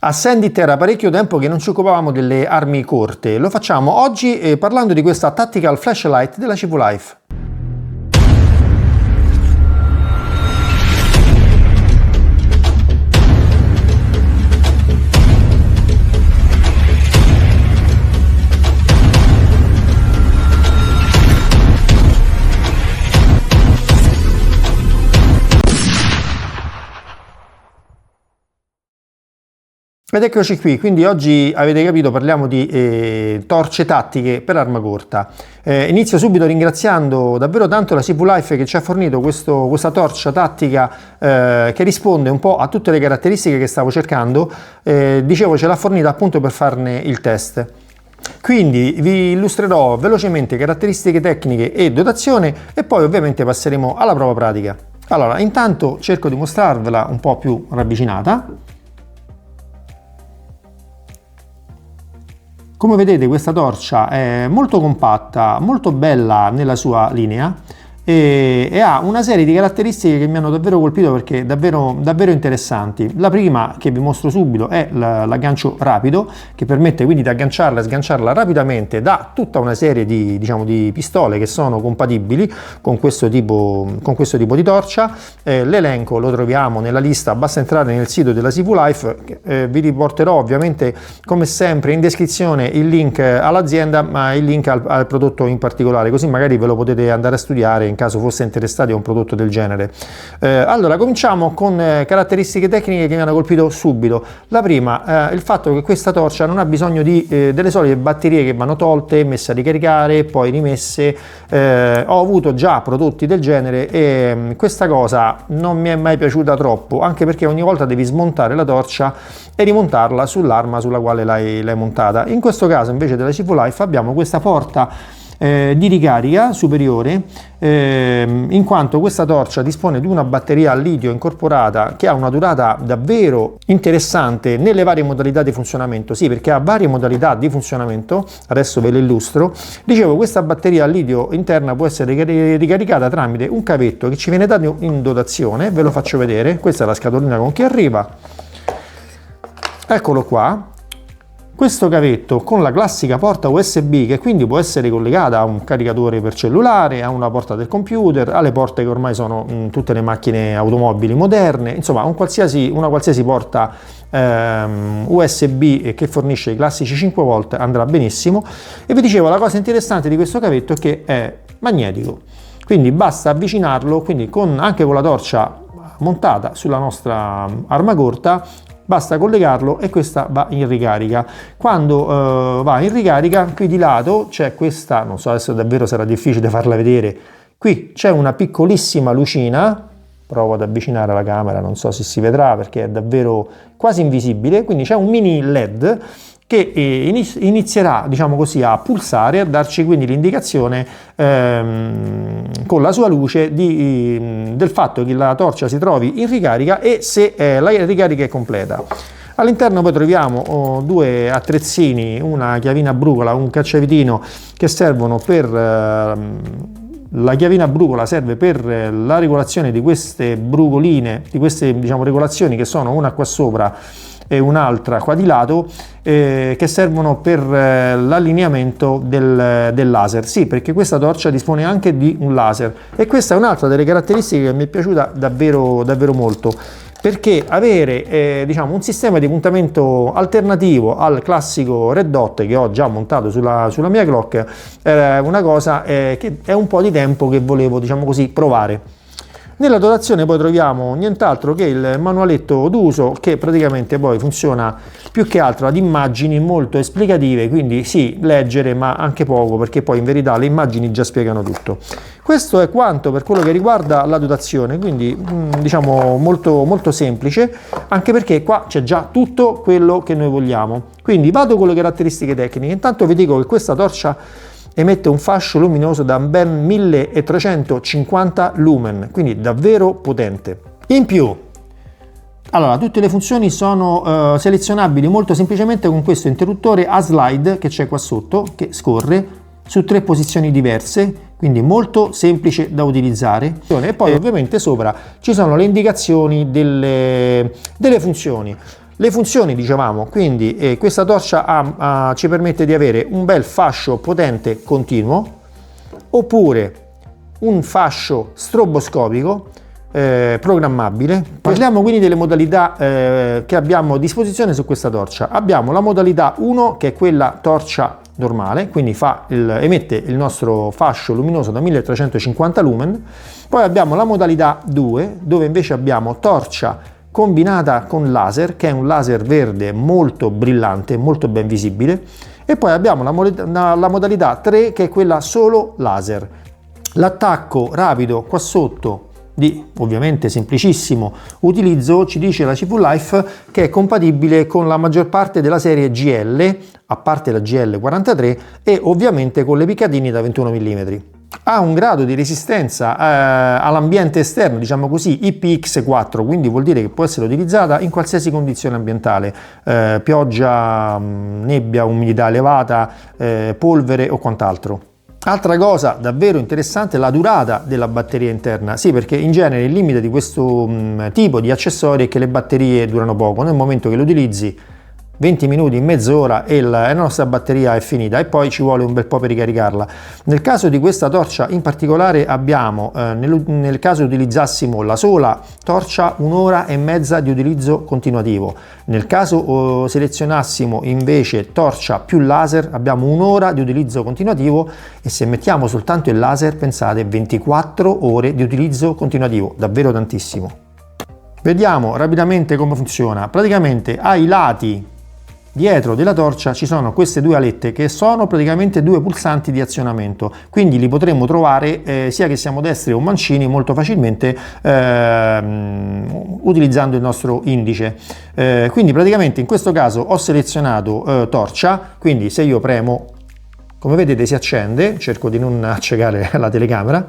A Sandit era parecchio tempo che non ci occupavamo delle armi corte, lo facciamo oggi parlando di questa Tactical Flashlight della CV Life. Ed eccoci qui, quindi oggi avete capito parliamo di torce tattiche per arma corta. Inizio subito ringraziando davvero tanto la CV Life che ci ha fornito questa torcia tattica che risponde un po' a tutte le caratteristiche che stavo cercando. Dicevo, ce l'ha fornita appunto per farne il test. Quindi vi illustrerò velocemente caratteristiche tecniche e dotazione e poi ovviamente passeremo alla prova pratica. Allora, intanto cerco di mostrarvela un po' più ravvicinata. Come vedete questa torcia è molto compatta, molto bella nella sua linea e ha una serie di caratteristiche che mi hanno davvero colpito perché davvero interessanti. La prima che vi mostro subito è l'aggancio rapido che permette quindi di agganciarla e sganciarla rapidamente da tutta una serie di pistole che sono compatibili con questo tipo di torcia. L'elenco lo troviamo nella lista, basta entrare nel sito della CV Life. Vi riporterò ovviamente come sempre in descrizione il link all'azienda ma il link al prodotto in particolare, così magari ve lo potete andare a studiare in caso foste interessati a un prodotto del genere. Allora cominciamo con caratteristiche tecniche che mi hanno colpito subito. La prima, il fatto che questa torcia non ha bisogno di delle solite batterie che vanno tolte, messe a ricaricare, poi rimesse. Ho avuto già prodotti del genere e questa cosa non mi è mai piaciuta troppo, anche perché ogni volta devi smontare la torcia e rimontarla sull'arma sulla quale l'hai montata. In questo caso invece della CV Life abbiamo questa porta di ricarica superiore, in quanto questa torcia dispone di una batteria a litio incorporata che ha una durata davvero interessante nelle varie modalità di funzionamento. Sì, perché ha varie modalità di funzionamento, adesso ve le illustro. Dicevo, questa batteria a litio interna può essere ricaricata tramite un cavetto che ci viene dato in dotazione, ve lo faccio vedere. Questa è la scatolina con che arriva, eccolo qua. Questo cavetto con la classica porta USB che quindi può essere collegata a un caricatore per cellulare, a una porta del computer, alle porte che ormai sono in tutte le macchine automobili moderne, insomma una qualsiasi porta USB che fornisce i classici 5 volt andrà benissimo. E vi dicevo, la cosa interessante di questo cavetto è che è magnetico, quindi basta avvicinarlo, quindi anche con la torcia montata sulla nostra arma corta basta collegarlo e questa va in ricarica. Quando va in ricarica, qui di lato c'è questa, non so adesso davvero sarà difficile farla vedere, qui c'è una piccolissima lucina, provo ad avvicinare la camera, non so se si vedrà perché è davvero quasi invisibile, quindi c'è un mini LED che inizierà, diciamo così, a pulsare, a darci quindi l'indicazione con la sua luce del fatto che la torcia si trovi in ricarica e se la ricarica è completa. All'interno poi troviamo due attrezzini, una chiavina brugola, un cacciavitino che servono per la chiavina brugola serve per la regolazione di queste brugoline, di queste regolazioni che sono una qua sopra e un'altra qua di lato, che servono per l'allineamento del laser. Sì, perché questa torcia dispone anche di un laser e questa è un'altra delle caratteristiche che mi è piaciuta davvero molto, perché avere un sistema di puntamento alternativo al classico red dot che ho già montato sulla mia Glock è una cosa che è un po' di tempo che volevo provare. Nella dotazione poi troviamo nient'altro che il manualetto d'uso che praticamente poi funziona più che altro ad immagini molto esplicative, quindi sì, leggere ma anche poco, perché poi in verità le immagini già spiegano tutto. Questo è quanto per quello che riguarda la dotazione, quindi molto semplice, anche perché qua c'è già tutto quello che noi vogliamo. Quindi vado con le caratteristiche tecniche. Intanto vi dico che questa torcia emette un fascio luminoso da ben 1350 lumen, quindi davvero potente. In più, allora, tutte le funzioni sono selezionabili molto semplicemente con questo interruttore a slide che c'è qua sotto, che scorre su 3 posizioni diverse, quindi molto semplice da utilizzare. E poi ovviamente sopra ci sono le indicazioni delle funzioni. Le funzioni, dicevamo, quindi questa torcia ci permette di avere un bel fascio potente continuo, oppure un fascio stroboscopico programmabile. Parliamo quindi delle modalità che abbiamo a disposizione su questa torcia. Abbiamo la modalità 1, che è quella torcia normale, quindi emette il nostro fascio luminoso da 1350 lumen. Poi abbiamo la modalità 2, dove invece abbiamo torcia combinata con laser, che è un laser verde molto brillante, molto ben visibile, e poi abbiamo la modalità 3, che è quella solo laser. L'attacco rapido qua sotto di ovviamente semplicissimo utilizzo ci dice la CV Life che è compatibile con la maggior parte della serie GL, a parte la GL43, e ovviamente con le Picatinny da 21 mm. Ha un grado di resistenza all'ambiente esterno, diciamo così, IPX4, quindi vuol dire che può essere utilizzata in qualsiasi condizione ambientale, pioggia, nebbia, umidità elevata, polvere o quant'altro. Altra cosa davvero interessante è la durata della batteria interna. Sì, perché in genere il limite di questo tipo di accessori è che le batterie durano poco. Nel momento che le utilizzi 20 minuti, mezz'ora e la nostra batteria è finita, e poi ci vuole un bel po' per ricaricarla. Nel caso di questa torcia in particolare abbiamo, nel caso utilizzassimo la sola torcia, 1 ora e mezza di utilizzo continuativo. Nel caso selezionassimo invece torcia più laser abbiamo 1 ora di utilizzo continuativo, e se mettiamo soltanto il laser pensate 24 ore di utilizzo continuativo, davvero tantissimo. Vediamo rapidamente come funziona. Praticamente ai lati dietro della torcia ci sono queste due alette che sono praticamente due pulsanti di azionamento, quindi li potremmo trovare sia che siamo destri o mancini molto facilmente utilizzando il nostro indice. Quindi praticamente in questo caso ho selezionato torcia, quindi se io premo, come vedete si accende, cerco di non accecare la telecamera,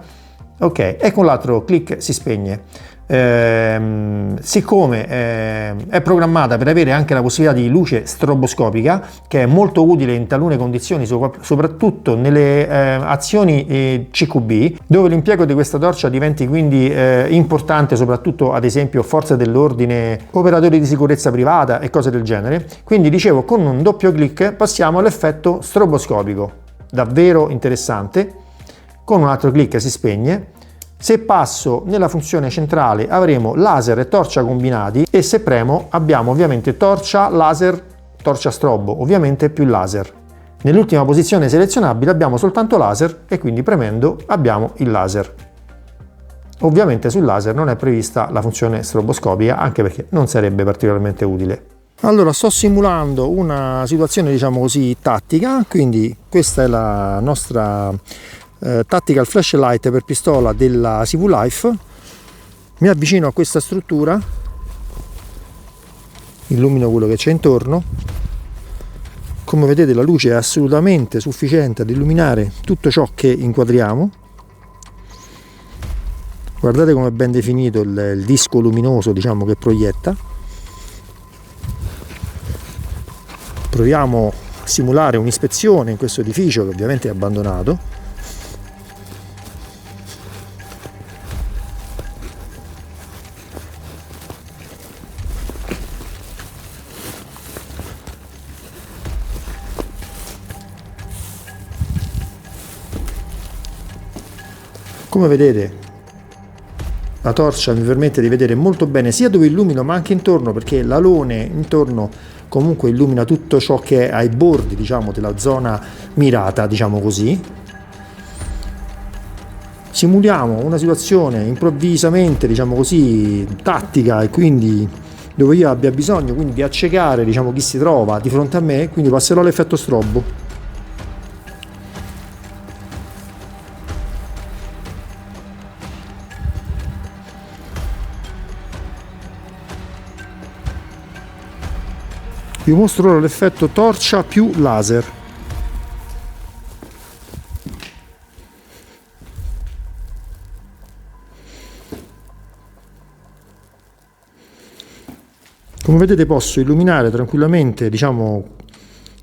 ok, e con l'altro clic si spegne. Siccome è programmata per avere anche la possibilità di luce stroboscopica, che è molto utile in talune condizioni, soprattutto nelle azioni CQB, dove l'impiego di questa torcia diventi quindi importante, soprattutto ad esempio forze dell'ordine, operatori di sicurezza privata e cose del genere. Quindi dicevo, con un doppio clic passiamo all'effetto stroboscopico, davvero interessante. Con un altro clic si spegne. Se passo nella funzione centrale avremo laser e torcia combinati, e se premo abbiamo ovviamente torcia, laser, torcia strobo, ovviamente più laser. Nell'ultima posizione selezionabile abbiamo soltanto laser, e quindi premendo abbiamo il laser. Ovviamente sul laser non è prevista la funzione stroboscopica, anche perché non sarebbe particolarmente utile. Allora, sto simulando una situazione, diciamo così, tattica, quindi questa è la nostra tactical flashlight per pistola della CV Life. Mi avvicino a questa struttura, illumino quello che c'è intorno. Come vedete la luce è assolutamente sufficiente ad illuminare tutto ciò che inquadriamo. Guardate come è ben definito il disco luminoso, diciamo, che proietta. Proviamo a simulare un'ispezione in questo edificio che ovviamente è abbandonato. Come vedete la torcia mi permette di vedere molto bene sia dove illumino ma anche intorno, perché l'alone intorno comunque illumina tutto ciò che è ai bordi, diciamo, della zona mirata, diciamo così. Simuliamo una situazione improvvisamente, diciamo così, tattica, e quindi dove io abbia bisogno quindi di accecare, diciamo, chi si trova di fronte a me, quindi passerò all'effetto strobo. Vi mostro ora l'effetto torcia più laser. Come vedete posso illuminare tranquillamente, diciamo,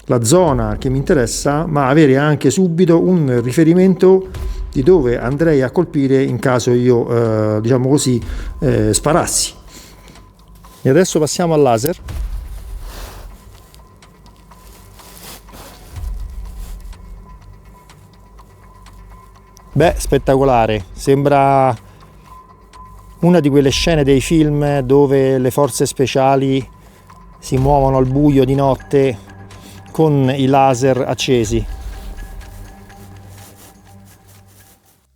la zona che mi interessa, ma avere anche subito un riferimento di dove andrei a colpire in caso io, diciamo così, sparassi. E adesso passiamo al laser. Beh, spettacolare, sembra una di quelle scene dei film dove le forze speciali si muovono al buio di notte con i laser accesi.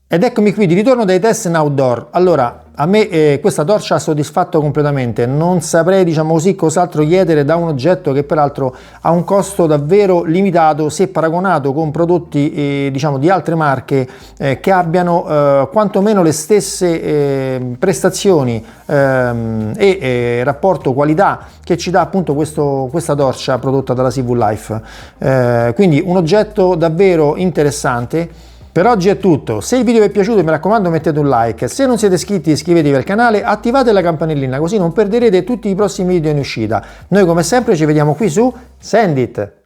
Ed eccomi qui di ritorno dai test in outdoor. Allora, a me questa torcia ha soddisfatto completamente, non saprei diciamo così cos'altro chiedere da un oggetto che peraltro ha un costo davvero limitato se paragonato con prodotti diciamo di altre marche che abbiano quantomeno le stesse prestazioni e rapporto qualità che ci dà appunto questa torcia prodotta dalla CV Life. Quindi un oggetto davvero interessante. Per oggi è tutto, se il video vi è piaciuto mi raccomando mettete un like, se non siete iscritti iscrivetevi al canale, attivate la campanellina così non perderete tutti i prossimi video in uscita. Noi come sempre ci vediamo qui su Sendit.